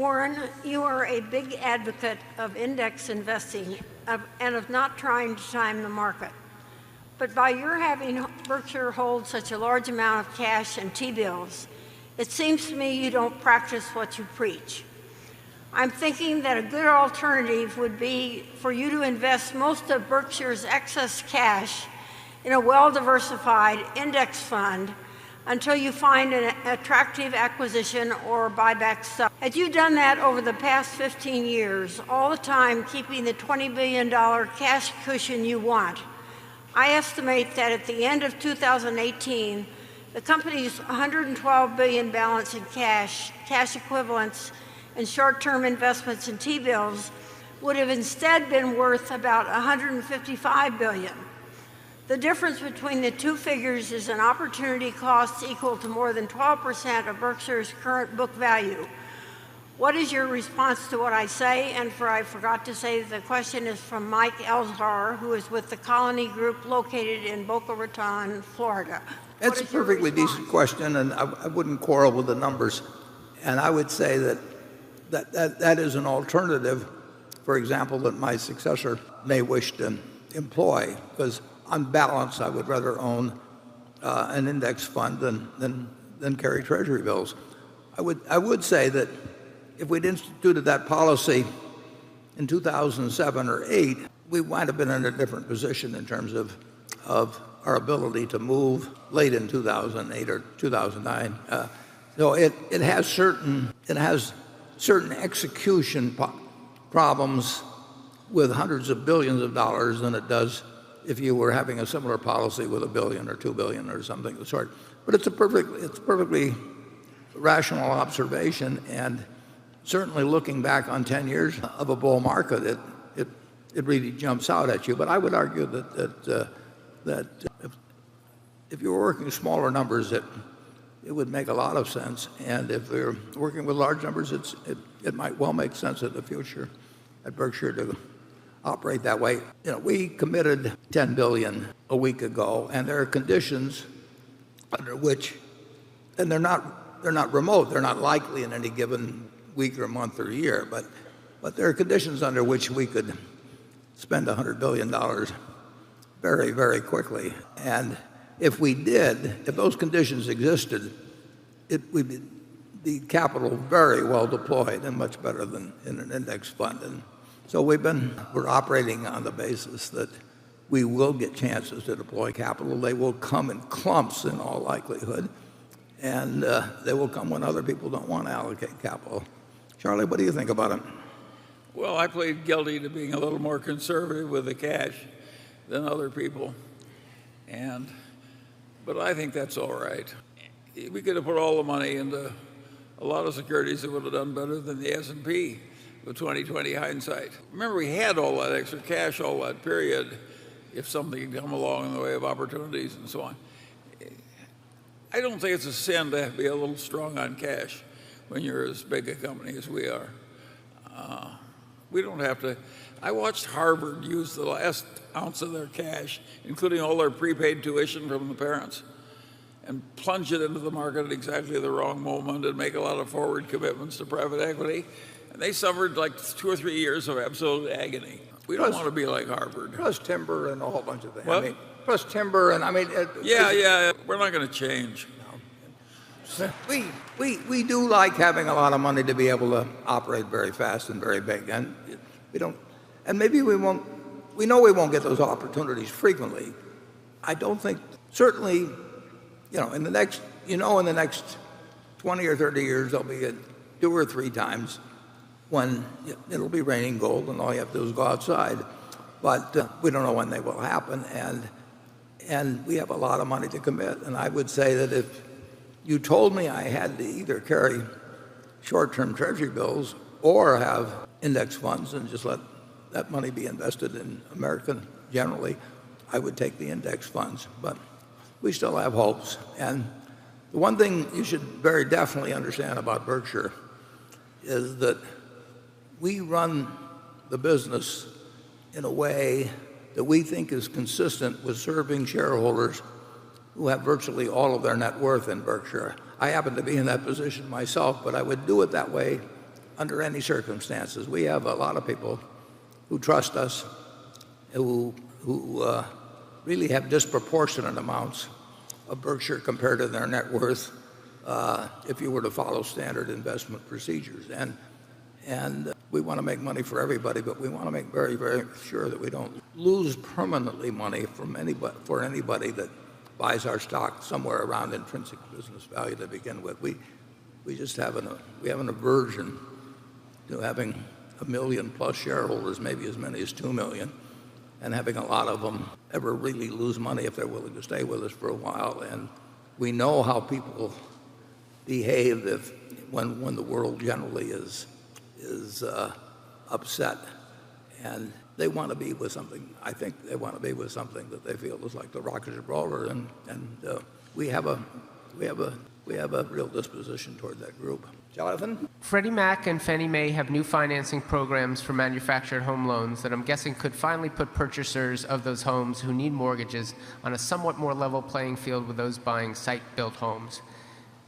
Warren, you are a big advocate of index investing and of not trying to time the market. But by your having Berkshire hold such a large amount of cash and T-bills, it seems to me you don't practice what you preach. I'm thinking that a good alternative would be for you to invest most of Berkshire's excess cash in a well-diversified index fund until you find an attractive acquisition or buyback stock. Had you done that over the past 15 years, all the time keeping the $20 billion cash cushion you want, I estimate that at the end of 2018, the company's $112 billion balance in cash equivalents, and short-term investments in T-bills would have instead been worth about $155 billion. The difference between the two figures is an opportunity cost equal to more than 12% of Berkshire's current book value. What is your response to what I say? And I forgot to say the question is from Mike Elsbar, who is with the Colony Group located in Boca Raton, Florida. It's a perfectly decent question, and I wouldn't quarrel with the numbers. And I would say that is an alternative, for example, that my successor may wish to employ, because on balance, I would rather own an index fund than carry treasury bills. I would say that if we'd instituted that policy in 2007 or 8, we might have been in a different position in terms of our ability to move late in 2008 or 2009. So it has certain execution problems with hundreds of billions of dollars than it does if you were having a similar policy with $1 billion or $2 billion or something of the sort. But it's a perfectly rational observation, and certainly looking back on 10 years of a bull market, it really jumps out at you. But I would argue that if you were working smaller numbers, it would make a lot of sense. And if we're working with large numbers, it might well make sense in the future at Berkshire to operate that way. We committed $10 billion a week ago, and there are conditions under which, and they're not remote, they're not likely in any given week or month or year, but there are conditions under which we could spend $100 billion very, very quickly. And if we did, if those conditions existed, it would be the capital very well deployed and much better than in an index fund. And so we're operating on the basis that we will get chances to deploy capital. They will come in clumps in all likelihood, and they will come when other people don't want to allocate capital. Charlie, what do you think about it? Well, I plead guilty to being a little more conservative with the cash than other people, but I think that's all right. We could have put all the money into a lot of securities that would have done better than the S&P with 20/20 hindsight. Remember, we had all that extra cash all that period if something had come along in the way of opportunities and so on. I don't think it's a sin to be a little strong on cash when you're as big a company as we are. We don't have to. I watched Harvard use the last ounce of their cash, including all their prepaid tuition from the parents, and plunge it into the market at exactly the wrong moment and make a lot of forward commitments to private equity. And they suffered like 2 or 3 years of absolute agony. We don't want to be like Harvard. Plus timber and a whole bunch of things. What? Plus timber and Yeah, we're not going to change. No. We do like having a lot of money to be able to operate very fast and very big, and we don't. And maybe we won't. We know we won't get those opportunities frequently. I don't think. Certainly, in the next 20 or 30 years, there'll be 2 or 3 times when it'll be raining gold and all you have to do is go outside. But we don't know when they will happen, and we have a lot of money to commit. And I would say that if you told me I had to either carry short-term treasury bills or have index funds and just let that money be invested in American generally, I would take the index funds. But we still have hopes. And the one thing you should very definitely understand about Berkshire is that we run the business in a way that we think is consistent with serving shareholders who have virtually all of their net worth in Berkshire. I happen to be in that position myself, but I would do it that way under any circumstances. We have a lot of people who trust us, who really have disproportionate amounts of Berkshire compared to their net worth if you were to follow standard investment procedures. And we want to make money for everybody, but we want to make very, very sure that we don't lose permanently money for anybody that buys our stock somewhere around intrinsic business value to begin with. We just have an aversion to having 1 million plus shareholders, maybe as many as 2 million, and having a lot of them ever really lose money if they're willing to stay with us for a while. And we know how people behave when the world generally is upset, and they want to be with something. I think they want to be with something that they feel is like the Rock of Gibraltar, and we have a real disposition toward that group. Jonathan? Freddie Mac and Fannie Mae have new financing programs for manufactured home loans that I'm guessing could finally put purchasers of those homes who need mortgages on a somewhat more level playing field with those buying site-built homes.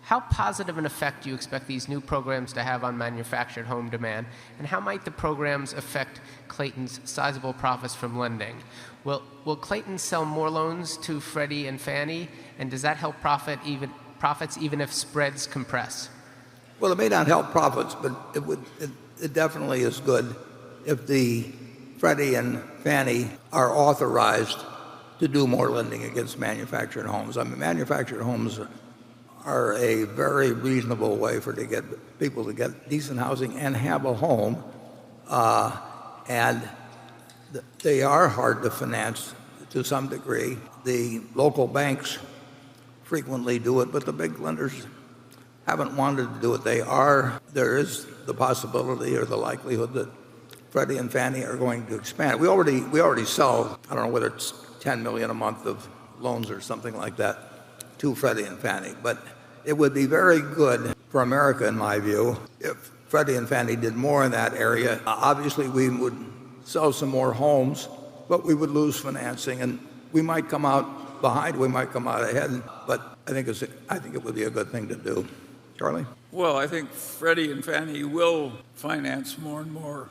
How positive an effect do you expect these new programs to have on manufactured home demand, and how might the programs affect Clayton's sizable profits from lending? Will Clayton sell more loans to Freddie and Fannie, and does that help profits even if spreads compress? Well, it may not help profits, but it definitely is good if the Freddie and Fannie are authorized to do more lending against manufactured homes. I mean, manufactured homes are a very reasonable way to get people to get decent housing and have a home, and they are hard to finance to some degree. The local banks frequently do it, but the big lenders haven't wanted to do it. There is the possibility or the likelihood that Freddie and Fannie are going to expand. We already sell, I don't know whether it's 10 million a month of loans or something like that to Freddie and Fannie, but it would be very good for America, in my view, if Freddie and Fannie did more in that area. Obviously, we would sell some more homes, but we would lose financing, and we might come out behind, we might come out ahead, but I think it would be a good thing to do. Charlie? Well, I think Freddie and Fannie will finance more and more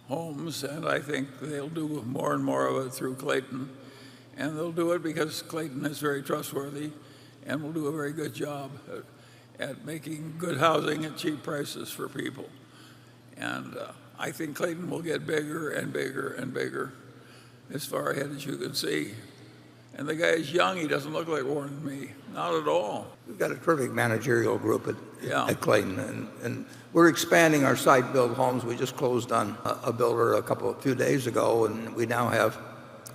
homes, and I think they'll do more and more of it through Clayton. And they'll do it because Clayton is very trustworthy and will do a very good job at making good housing at cheap prices for people. And I think Clayton will get bigger and bigger and bigger as far ahead as you can see. And the guy is young. He doesn't look like Warren and me. Not at all. We've got a terrific managerial group at Clayton, and we're expanding our site-built homes. We just closed on a builder a few days ago, and we now have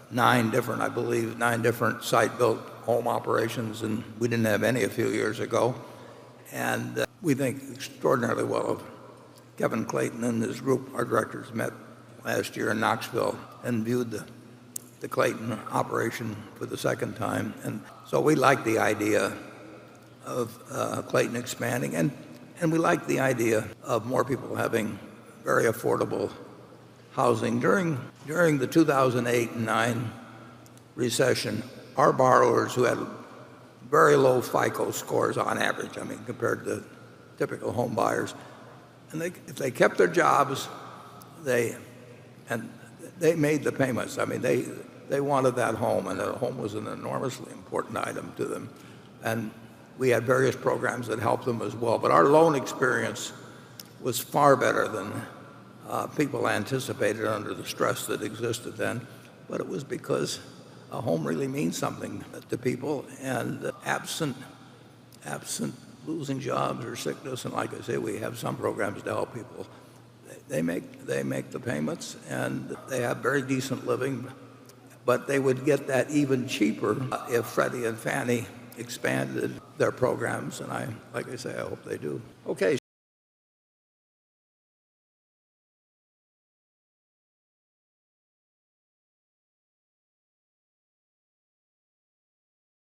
9 different site-built home operations, and we didn't have any a few years ago. And we think extraordinarily well of Kevin Clayton and his group. Our directors met last year in Knoxville and viewed the Clayton operation for the second time. And so we like the idea of Clayton expanding, and we like the idea of more people having very affordable housing. During the 2008 and 9 recession, our borrowers who had very low FICO scores on average, I mean, compared to typical home buyers, and if they kept their jobs, they made the payments. I mean, they wanted that home, and the home was an enormously important item to them. And we had various programs that helped them as well. But our loan experience was far better than people anticipated under the stress that existed then. But it was because a home really means something to people, and absent losing jobs or sickness, and like I say, we have some programs to help people. They make the payments, and they have very decent living, but they would get that even cheaper if Freddie and Fannie expanded their programs, and like I say, I hope they do. Okay.